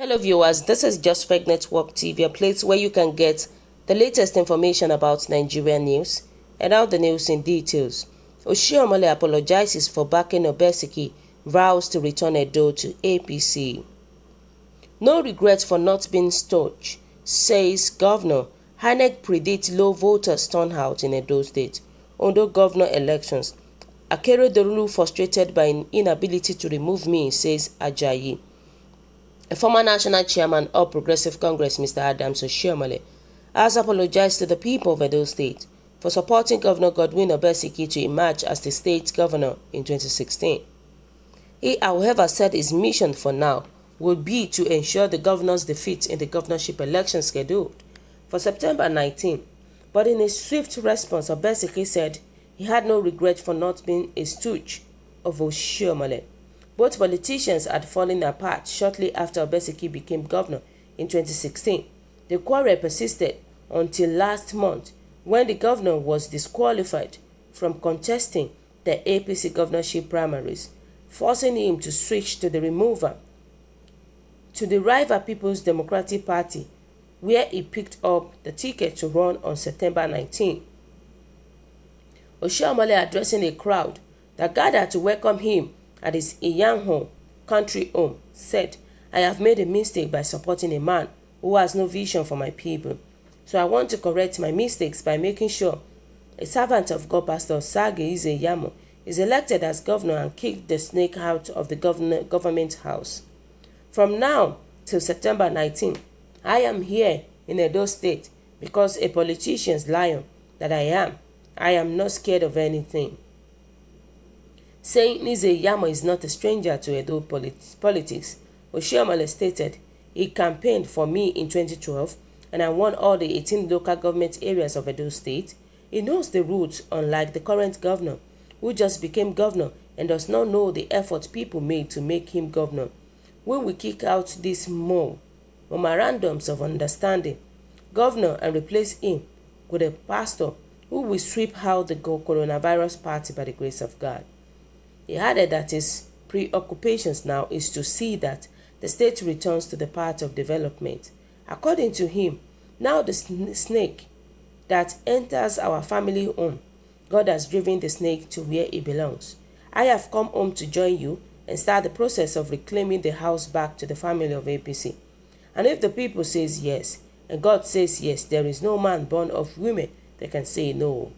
Hello viewers, this is Just Fake Network TV, a place where you can get the latest information about Nigerian news and all the news in details. Oshiomole apologizes for backing Obeseki, vows to return Edo to APC. No regret for not being stauch, says Governor. INEC predicts low voters turnout in Edo State. Ondo governor elections. Akeredolu frustrated by an inability to remove me, says Ajayi. A former national chairman of Progressive Congress, Mr. Adams Oshiomole, has apologized to the people of Edo State for supporting Governor Godwin Obeseki to emerge as the state governor in 2016. He, however, said his mission for now would be to ensure the governor's defeat in the governorship election scheduled for September 19. But in a swift response, Obeseki said he had no regret for not being a stooge of Oshiomole. Both politicians had fallen apart shortly after Obeseki became governor in 2016. The quarrel persisted until last month when the governor was disqualified from contesting the APC governorship primaries, forcing him to switch to the rival People's Democratic Party, where he picked up the ticket to run on September 19. Oshiomole, addressing a crowd that gathered to welcome him at his Iyanho country home, said, "I have made a mistake by supporting a man who has no vision for my people. So I want to correct my mistakes by making sure a servant of God, Pastor Sage Izeyamo, is elected as governor and kick the snake out of the government house. From now till September 19, I am here in Edo State because a politician's lion that I am not scared of anything." Saying Izeyamo is not a stranger to Edo politics, Oshiomole stated, "He campaigned for me in 2012 and I won all the 18 local government areas of Edo State. He knows the roots, unlike the current governor, who just became governor and does not know the effort people made to make him governor. We will kick out these memorandums of understanding, governor, and replace him with a pastor who will sweep out the coronavirus party by the grace of God." He added that his preoccupations now is to see that the state returns to the path of development. According to him, now the snake that enters our family home, God has driven the snake to where it belongs. I have come home to join you and start the process of reclaiming the house back to the family of APC. And if the people says yes, and God says yes, there is no man born of women that can say no.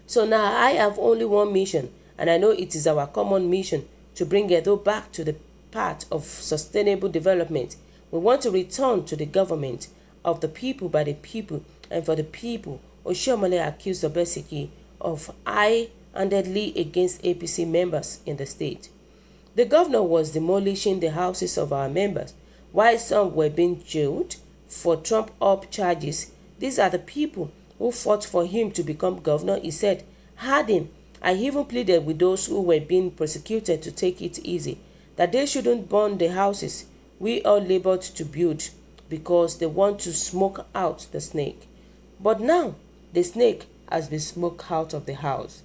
So now I have only one mission, and I know it is our common mission to bring Edo back to the path of sustainable development. We want to return to the government of the people, by the people, and for the people. Oshiomole accused Obeseki of high-handedly against APC members in the state. The governor was demolishing the houses of our members, while some were being jailed for Trump-up charges. These are the people who fought for him to become governor, he said, adding, "I even pleaded with those who were being persecuted to take it easy, that they shouldn't burn the houses we all labored to build because they want to smoke out the snake. But now, the snake has been smoked out of the house."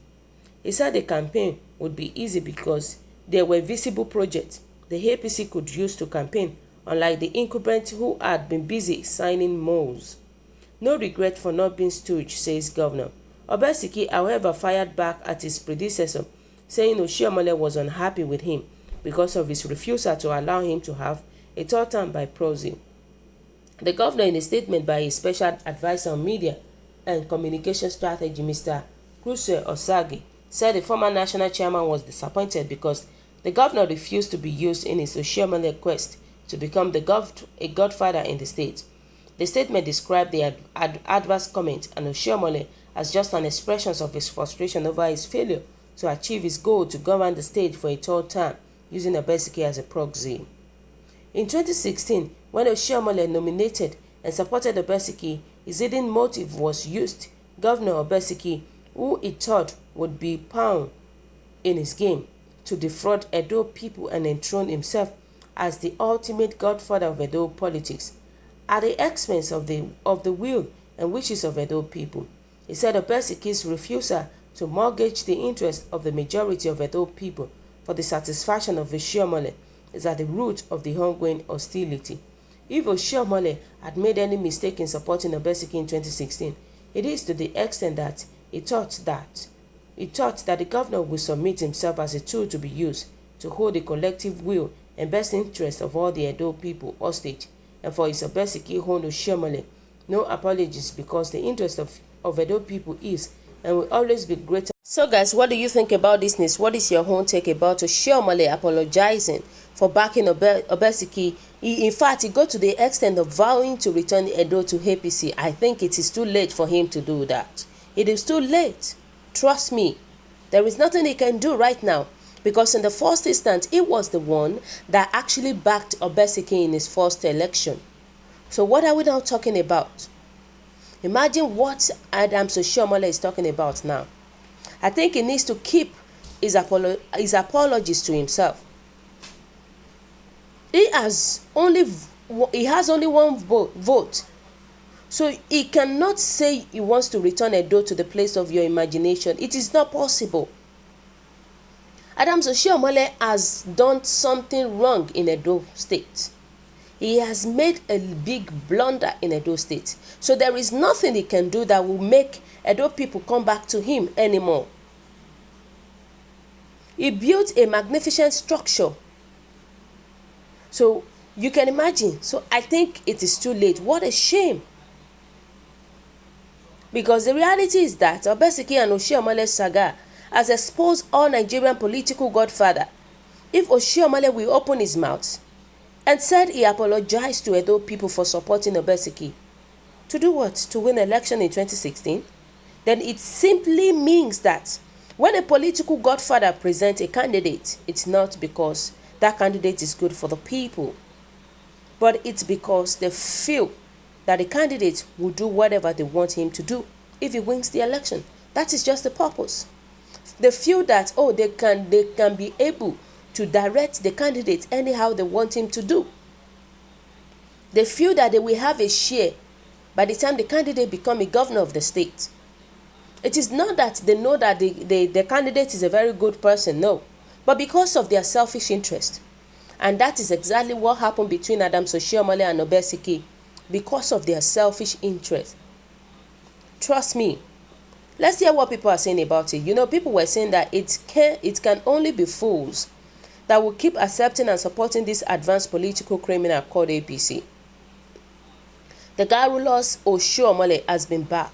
He said the campaign would be easy because there were visible projects the APC could use to campaign, unlike the incumbent who had been busy signing moles. No regret for not being stooge, says Governor. Obeseki, however, fired back at his predecessor, saying Oshiomole was unhappy with him because of his refusal to allow him to have a third term by proxy. The governor, in a statement by his special advisor on media and communication strategy, Mr. Kruse Osage, said the former national chairman was disappointed because the governor refused to be used in his Oshiomole quest to become a godfather in the state. The statement described the adverse comment and Oshiomole as just an expression of his frustration over his failure to achieve his goal to govern the state for a third term, using Obeseki as a proxy. In 2016, when Oshiomole nominated and supported Obeseki, his hidden motive was used. Governor Obeseki, who he thought would be pawn in his game, to defraud Edo people and enthrone himself as the ultimate godfather of Edo politics, at the expense of the will and wishes of Edo people. He said Obeseki's refusal to mortgage the interest of the majority of Edo people for the satisfaction of Oshiomole is at the root of the ongoing hostility. If Oshiomole had made any mistake in supporting Obeseki in 2016, it is to the extent that he thought that the governor would submit himself as a tool to be used to hold the collective will and best interest of all the Edo people hostage, and for his Obeseki hold Oshiomole no apologies, because the interest of Edo people is and will always be greater. So guys, what do you think about this news? What is your own take about Oshiomole apologizing for backing Obeseki? In fact, he got to the extent of vowing to return Edo to APC. I think it is too late for him to do that. It is too late. Trust me. There is nothing he can do right now, because in the first instance, he was the one that actually backed Obeseki in his first election. So what are we now talking about? Imagine what Adams Oshiomole is talking about now. I think he needs to keep his apologies to himself. He has only one vote. So he cannot say he wants to return Edo to the place of your imagination. It is not possible. Adams Oshiomole has done something wrong in Edo State. He has made a big blunder in Edo State. So there is nothing he can do that will make Edo people come back to him anymore. He built a magnificent structure. So you can imagine. So I think it is too late. What a shame. Because the reality is that Obeseki and Oshiomole's saga has exposed all Nigerian political godfather. If Oshiomole will open his mouth and said he apologized to Edo people for supporting Obeseki, to do what? To win election in 2016? Then it simply means that when a political godfather presents a candidate, it's not because that candidate is good for the people, but it's because they feel that the candidate will do whatever they want him to do if he wins the election. That is just the purpose. They feel that, oh, they can be able to direct the candidate anyhow they want him to do. They feel that they will have a share by the time the candidate becomes a governor of the state. It is not that they know that the candidate is a very good person, no, but because of their selfish interest. And that is exactly what happened between Adams Oshiomole and Obeseki, because of their selfish interest. Trust me. Let's hear what people are saying about it. You know, people were saying that it can only be fools that will keep accepting and supporting this advanced political criminal called APC. The garrulous Oshiomole has been back.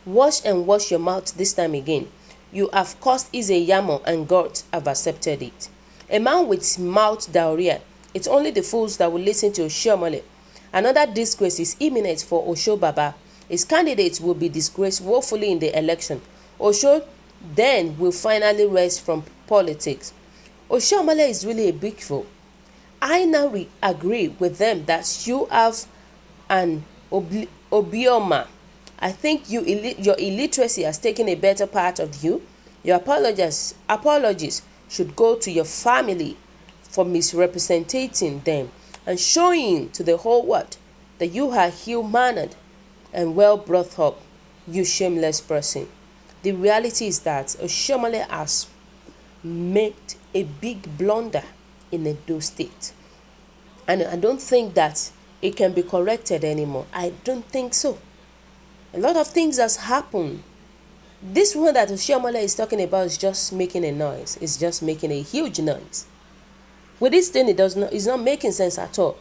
Wash and wash your mouth this time again. You have caused Izeyamo and God have accepted it. A man with mouth diarrhea. It's only the fools that will listen to Oshiomole. Another disgrace is imminent for Osho Baba. His candidates will be disgraced woefully in the election. Osho then will finally rest from politics. Oshiomole is really a big fool. I now agree with them that you have an obioma. I think your illiteracy has taken a better part of you. Your apologies should go to your family for misrepresenting them and showing to the whole world that you are ill-mannered and well brought up, you shameless person. The reality is that Oshiomole has made a big blunder in Edo State. And I don't think that it can be corrected anymore. I don't think so. A lot of things has happened. This one that Oshiomole is talking about is just making a noise. It's just making a huge noise. With this thing, it's not making sense at all.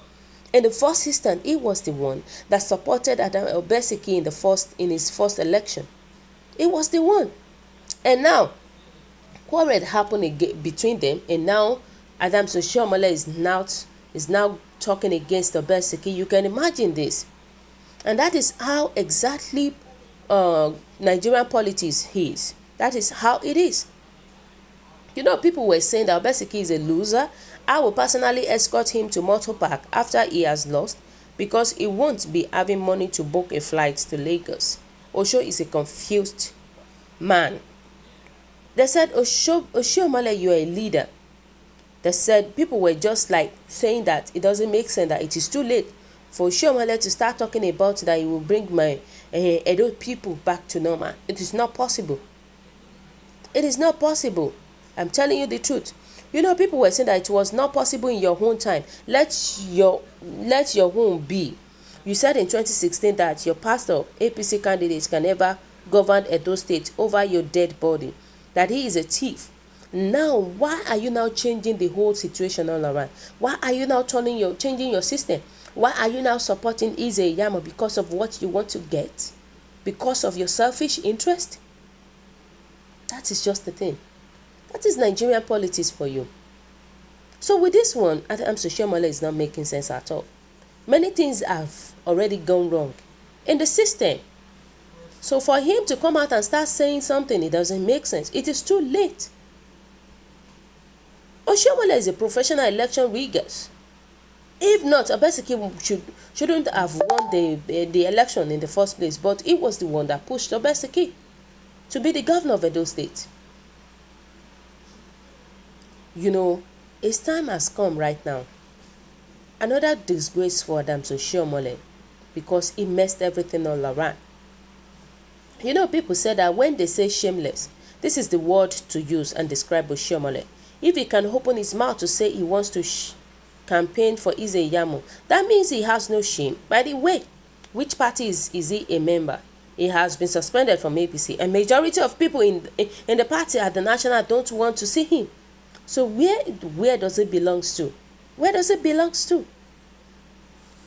In the first instance, he was the one that supported Adam Obeseki in his first election. He was the one. And now, quarrel happened again between them, and now Adam Oshiomole is now talking against Obeseki. You can imagine this. And that is how exactly Nigerian politics is. That is how it is. You know, people were saying that Obeseki is a loser. I will personally escort him to Motor Park after he has lost, because he won't be having money to book a flight to Lagos. Osho is a confused man. They said, Oshiomole, you are a leader. They said people were just like saying that it doesn't make sense, that it is too late for Oshiomole to start talking about that he will bring my Edo people back to normal. It is not possible. It is not possible. I'm telling you the truth. You know, people were saying that it was not possible in your own time. Let your own be. You said in 2016 that your pastor, APC candidate, can never govern Edo State over your dead body, that he is a thief. Now, why are you now changing the whole situation all around? Why are you now changing your system? Why are you now supporting Eze Yamo because of what you want to get? Because of your selfish interest? That is just the thing. That is Nigerian politics for you. So with this one, Oshiomole is not making sense at all. Many things have already gone wrong in the system. So for him to come out and start saying something, it doesn't make sense. It is too late. Oshiomole is a professional election rigger. If not, Obeseki shouldn't have won the election in the first place, but he was the one that pushed Obeseki to be the governor of Edo State. You know, his time has come right now. Another disgrace for Oshiomole because he messed everything all around. You know, people say that when they say shameless, this is the word to use and describe Oshiomole. If he can open his mouth to say he wants to campaign for Eze Yamo, that means he has no shame. By the way, which party is he a member? He has been suspended from APC, and majority of people in the party at the national don't want to see him. So where does it belong to? Where does it belong to?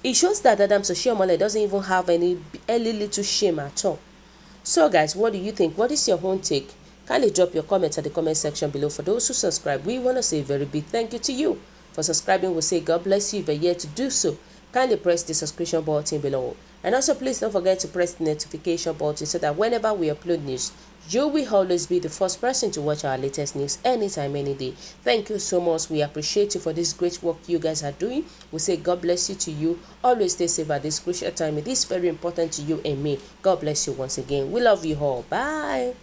It shows that Oshiomole doesn't even have any little shame at all. So guys, what do you think? What is your own take? Kindly drop your comments at the comment section below. For those who subscribe, we want to say a very big thank you to you. For subscribing, we'll say God bless you if you're yet to do so. Kindly press the subscription button below. And also please don't forget to press the notification button so that whenever we upload news, you will always be the first person to watch our latest news anytime, any day. Thank you so much. We appreciate you for this great work you guys are doing. We say God bless you to you. Always stay safe at this crucial time. It is very important to you and me. God bless you once again. We love you all. Bye.